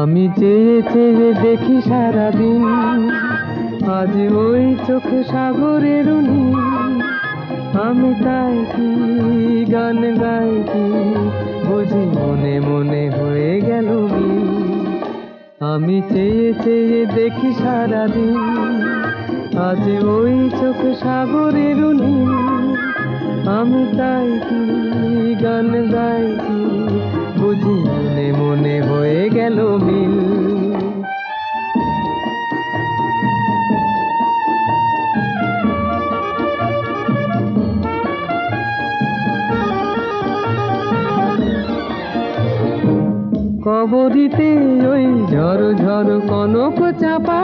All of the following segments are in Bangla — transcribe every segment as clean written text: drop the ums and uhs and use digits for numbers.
আমি চেয়ে চেয়ে দেখি সারাদিন, আজ ওই চোখে সাগরের নীল। আমি তাই কি গান গাই কি বুঝি মনে মনে হয়ে গেল মিল। আমি চেয়ে চেয়ে দেখি সারাদিন, আজ ওই চোখে সাগরের নীল। আমি তাই কি গান গাই কি বুঝি মনে মনে হয়ে গেল মিল। কবরীতে ওই ঝড় ঝড় কনক চাপা,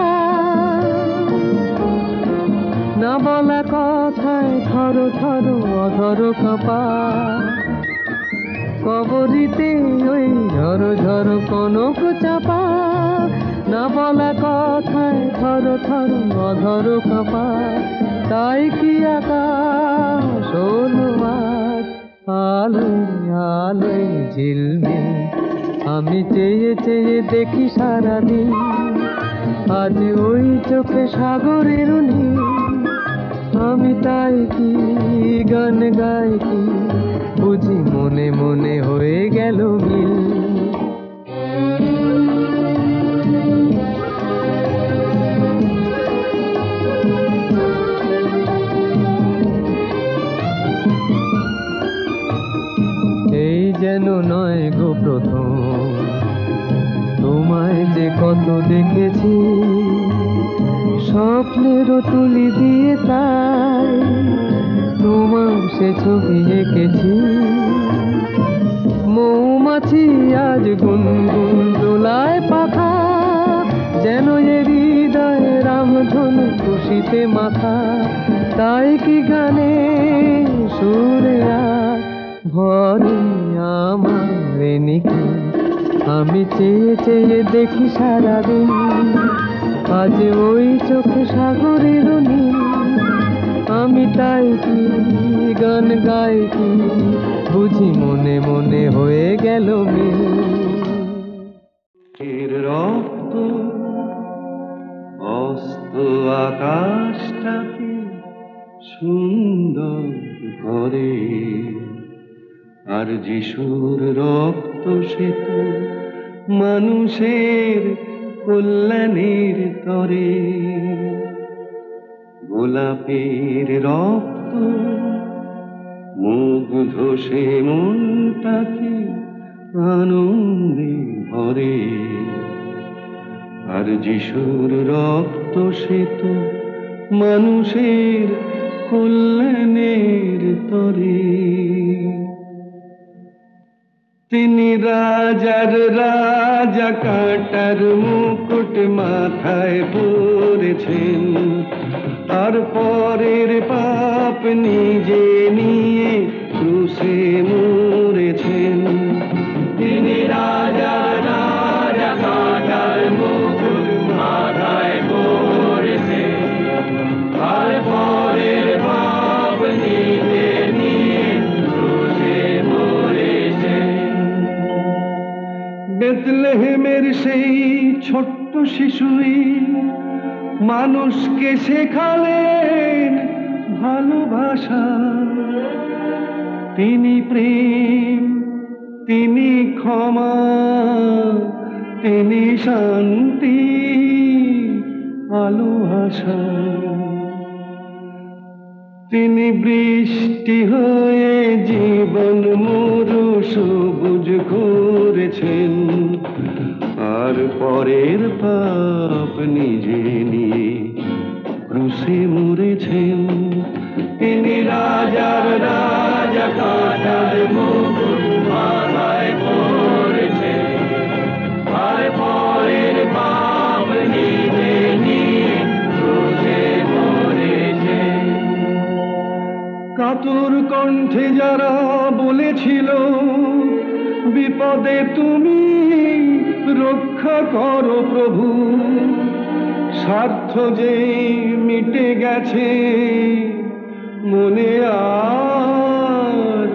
না বলা কথায় থর থর অধর কাঁপা। কবরীতে ওই ঝড় ঝড় কনক চাপা, না বলা কথায় থর থর অধর কাঁপা। তাই কি আকাশ হলো আজ আলোয় আলোয় ঝিলমিল। আমি চেয়ে চেয়ে দেখি সারাদিন, আজ ওই চোখে সাগরের নীল। আমি তাই কি গান গাই কি বুঝি মনে মনে হয়ে গেল মিল। এই যেন নয় গো প্রথম, তোমায় যে কত দেখেছি স্বপ্নেরও তুলি দিয়ে, তাই তোমার সে ছবি এঁকেছি। মৌমাছি আজ গুনগুন দোলায় পাখা, যেন এ হৃদয়ে রামধনু খুশিতে মাথা। তাই কি গানে সুরে আর ভরে আমার নিকি। আমি চেয়ে চেয়ে দেখি সারাদিন, আজ ওই চোখে সাগরের নীল। আমি তাই কি গান গাই কি বুঝি মনে মনে হয়ে গেল মিল। রক্ত অস্ত আকাশটাকে সুন্দর করে, আর যিশুর রক্ত সে তো মানুষের কল্যাণের তরে। গোলাপের রক্ত মুগ্ধ সে মনটাকে আনন্দে ভরে, আর যিশুর রক্ত সে তো মানুষের কল্যাণের তরে। তিনি রাজার রাজা, কাঁটার মুকুট মাথায় পরেছেন, আর পরের পাপ নিজে নিয়ে ক্রুশে মরেছেন। তিনি রাজার রাজা, কাঁটার মুকুট মাথায় পরেছেন, আর পরের পাপ নিজে নিয়ে ক্রুশে মরেছেন। বেথলেহেমের সেই ছোট্ট শিশুই মানুষকে শেখালেন ভালোবাসা। তিনি প্রেম, তিনি ক্ষমা, তিনি শান্তি, আলো আশা। তিনি বৃষ্টি হয়ে জীবন মরু সবুজ করেছেন, আর পরের পাপ নিজে নিয়ে ক্রুশে মরেছেন। তিনি রাজা রাজার মুকুট মাথায় পড়েছে, আর পরের পাপ নিজে নিয়ে ক্রুশে মরেছে। কাতর কণ্ঠে যারা বলেছিল বিপদে তুমি রক্ষা করো প্রভু, স্বার্থ যে মিটে গেছে মনে আর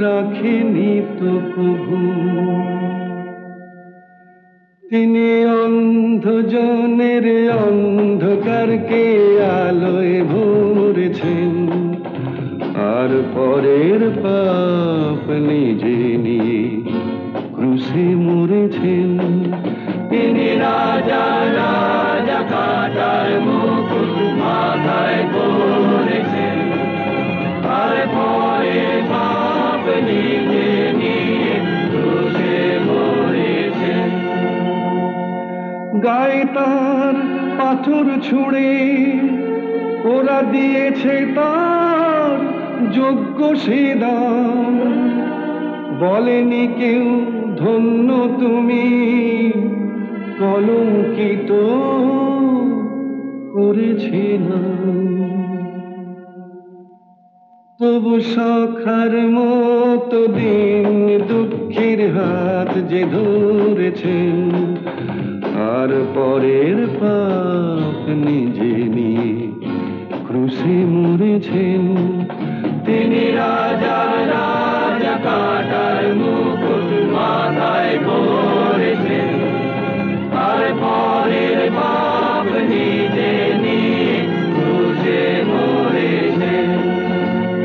রাখেনি তো কভু। তিনি অন্ধজনের অন্ধকারকে আলোয় ভরেছেন, আর পরের পাপ নিজে নিয়ে ক্রুশে মরেছেন। তিনি রাজা রাজা কাটার মুকুট মাথায় পড়েছেন, আর পরের পাপ নিজে নিয়ে ক্রুশে মরেছেন। গায়ে তার পাথর ছুঁড়ে ওরা দিয়েছে তার যোগ্য সে দাম, বলেনি কেউ ধন্য তুমি কলঙ্কিত করেছে না। তবু সখার মতো দিন দুঃখের হাত যে ধরেছেন, আর পরের পাপ নিজে নিয়ে ক্রুশে মরেছেন। তিনি রাজা রাজা কাটার মুকুট মাথায় পড়েছেন, আর পরের পাপ নিজে নিয়ে ক্রুশে মরেছেন।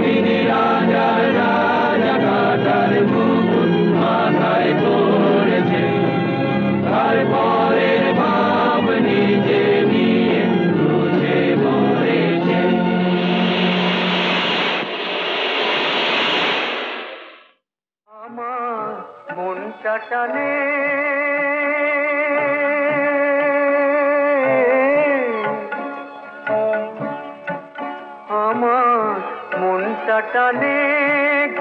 তিনি রাজা রাজা কাটার মুকুট মাথায় পড়েছেন, আর পরের পাপ নিজে নিয়ে ক্রুশে মরেছেন। আমার মনটা টানে আমার মনটা টানে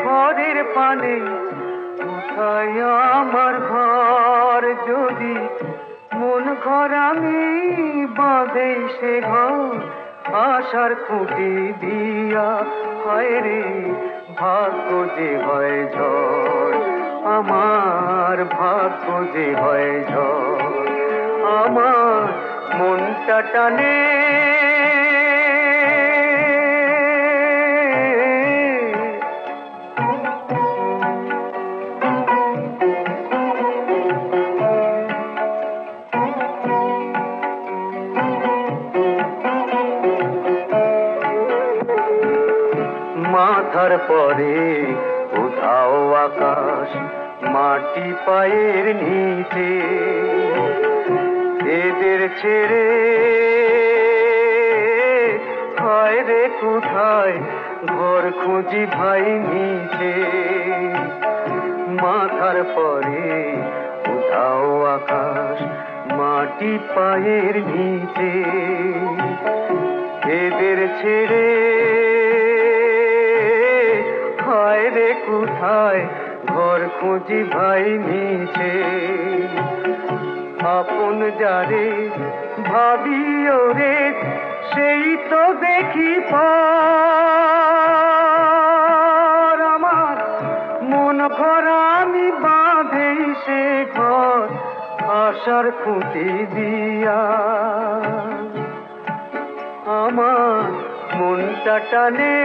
ঘরের পানে, কোথায় আমার ঘর যদি মন ঘর আমি বাঁধে সে ঘর আশার খুঁটি দিয়া। হায় রে ভাগ্য যে হয় ঝড়, আমার ভাগ্য যে হয় ঝড়। আমার মনটা টানে মাথার পরে উধাও আকাশ, মাটি পায়ের নিচে, এদের ছেড়ে হয় রে কোথায় ঘর খুঁজি ভাই নিচে। মাথার পরে উধাও আকাশ, মাটি পায়ের নিচে, এদের ছেড়ে হায় রে কোথায় ঘর খুঁজি ভাই নিচে। আপন যারে ভাবি ওরে সেই তো দেখি পর, আমার মন ঘর আমি বাঁধেই সে ঘর আশার খুঁটি দিয়া। আমার মনটা টানে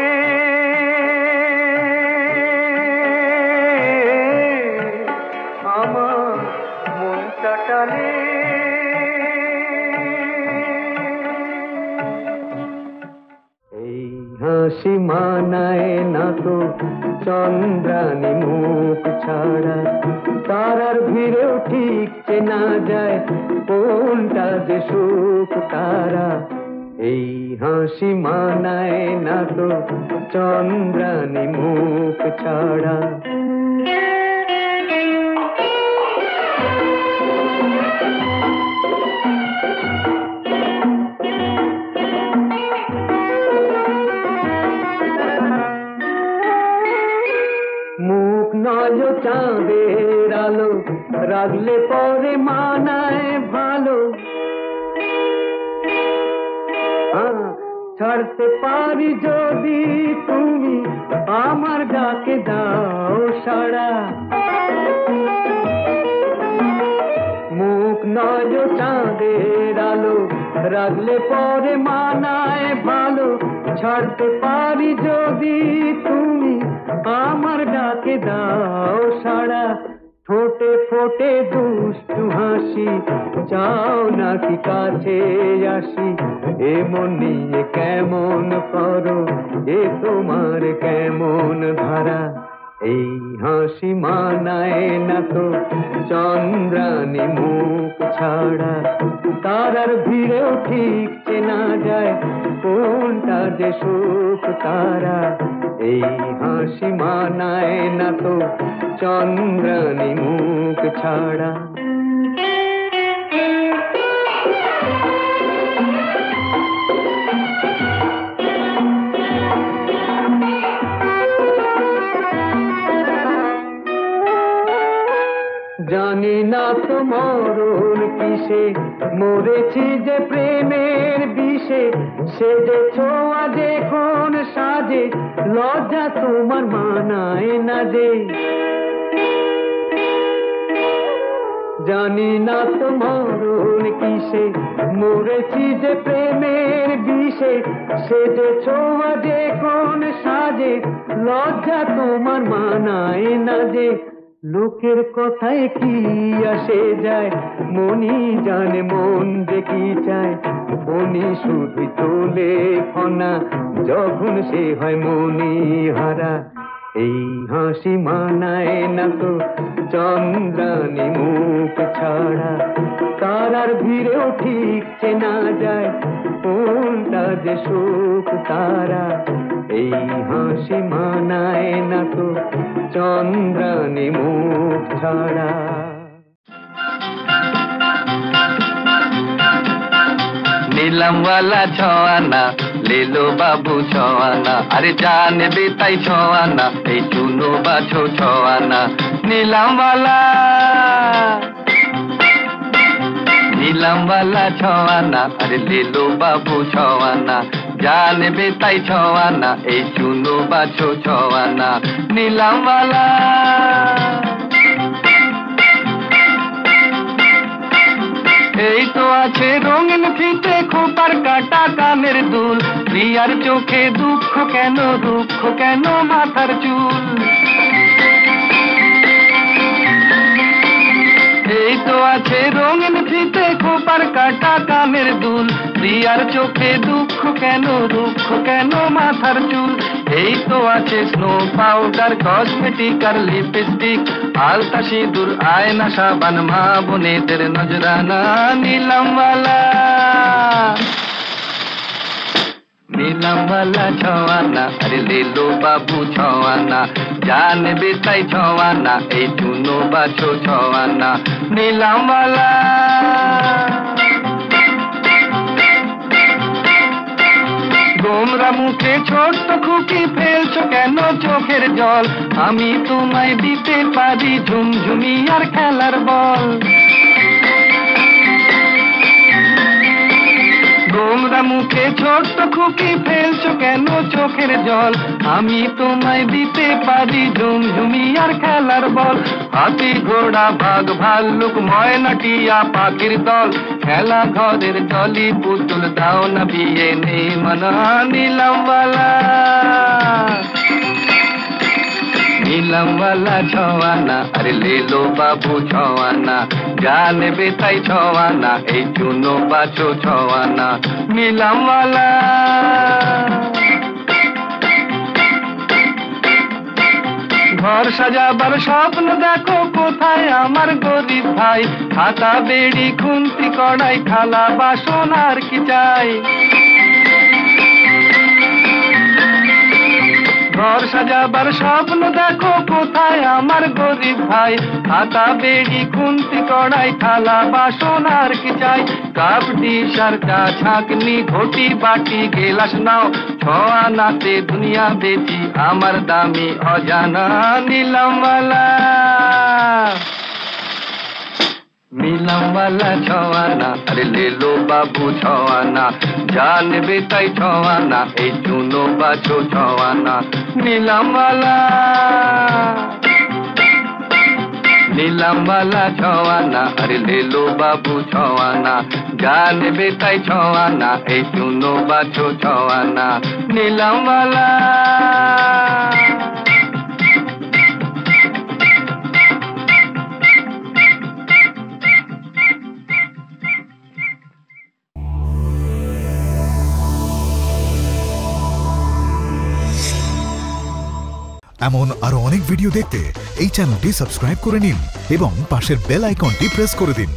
আমার মনটা টানে। এই হাসি মানায় না তো চন্দ্রানী মুখ ছাড়া, তারার ভিড়েও ঠিক চেনা যায় কোনটা যে সুখ তারা। এই হাসি মানায় না তো চন্দ্রানী মুখ ছাড়া। নয় চাঁদের আলো, রাখলে পরে মানায় ভালো। ছাড়তে পারি যদি তুমি আমার ডাকে দাও সাড়া। মুখ নয় চাঁদের আলো, রাখলে পরে মানায় ভালো। ছাড়তে পারি যদি তুমি আমার ডাকে দাও সাড়া। ঠোঁটে ফোটে দুষ্টু হাসি, চাও নাকি কাছে আসি? এমন নিয়ে কেমন করো, এ তোমার কেমন ধারা? এই হাসি মানায় না তো চন্দ্রানী মুখ ছাড়া। তারার ভিড়েও ঠিক চেনা যায় কোনটা যে সুখ তারা। এই হাসি মানায় না তো চন্দ্রানী মুখ ছাড়া। জানি না তো মরণ কিসে, মরেছি যে প্রেমের বিষে। সেজেছ আজ এখন সাজে, লজ্জা তোমার মানায় না যে। জানি না তো মরণ কিসে, মরেছি যে প্রেমের বিষে। সেজেছ আজ এখন সাজে, লজ্জা তোমার মানায় না যে। লোকের কথায় কি আসে যায়, মনি জানে মন যে কি চায়। মনি শুধু তোলে ফনা, যখন সে হয় মনি হারা। এই হাসি মানায় না তো চন্দ্রানী মুখ ছাড়া। তারার ভিড়েও ঠিক চেনা যায় কোনটা যে সুখ তারা। এই হাসি মানায় না তো চন্দ্রানী মুখ ছাড়া। नीलमवाला छवाना ले लो बाबू छवाना, अरे जाने बेताई छवाना ए चुनो बाछो छवाना। नीलमवाला छवाना, अरे ले लो बाबू छवाना, जाने बेताई छवाना ए चुनो बाछो छवाना। नीलमवाला এই তো আছে রঙিন ফিতে, খোপার কাটা কানের দুল। প্রিয়ার চোখে দুঃখ কেন, দুঃখ কেন মাথার চুল। এই তো আছে রঙিন ফিতে, খোপার কাটা কানের দুল। প্রিয়ার চোখে দুঃখ কেন, দুঃখ কেন মাথার চুল। এই তো আছে স্নো পাউডার, কসমেটিক আর লিপস্টিক, আলতা সিঁদুর, আয়না, সাবান, মা বোনেদের নজরানা। नीलमवाला छवाना, अरे ले लो बाबू छवाना, जाने बेताई छवाना ए चुनो बाछो छवाना। नीलमवाला গোমরা মুখে ছোট্ট খুকি, ফেলছো কেন চোখের জল? আমি তোমায় দিতে পারি ঝুমঝুমি আর খেলার বল। গোমরা মুখে ছোট্ট খুকি, ফেলছো কেন চোখের জল? আমি তোমায় দিতে পারি ঝুমঝুমি আর খেলার বল। হাতি ঘোড়া বাঘ ভাল্লুক, ময়না টিয়া পাখির দল, খেলা ঘরের জলি পুতুল, দাও না বিয়ে নেই মানা। नीलमवाला छवाना, अरे ले लो बाबू छवाना, जाने बेताई छवाना ए चुनो बाछो छवाना। नीलमवाला ঘর সাজাবার স্বপ্ন দেখো কোথায় আমার গরিব ভাই? খাতা বেড়ি খুন্তি কড়াই থালা বাসন আর কি চাই? ঘর সাজাবার স্বপ্ন দেখো কোথায় আমার গরিব ভাই? খাতা বেড়ি খুন্তি কড়াই থালা বাসন আর কি চাই? কাপ ডিশ আর চা ছাঁকনি ঘটি বাটি গেলাস নাও ছোঁয়া নাতে দুনিয়া বেচি আমার দামি অজানা নীলামওয়ালা নীলামওয়ালা ছোঁয়ানা আরে লেলো বাবু ছোঁয়ানা জানবে তাই ছোঁয়ানা এই চুনো বাছো ছোঁয়ানা নীলামওয়ালা নীলামওয়ালা ছোঁয়ানা আরে লেলো বাবু ছোঁয়ানা জানবে তাই ছোঁয়ানা এই চুনো বাছো ছোঁয়ানা নীলামওয়ালা এমন আরো অনেক ভিডিও দেখতে এই চ্যানেলটি সাবস্ক্রাইব করে নিন এবং পাশের বেল আইকনটি প্রেস করে দিন।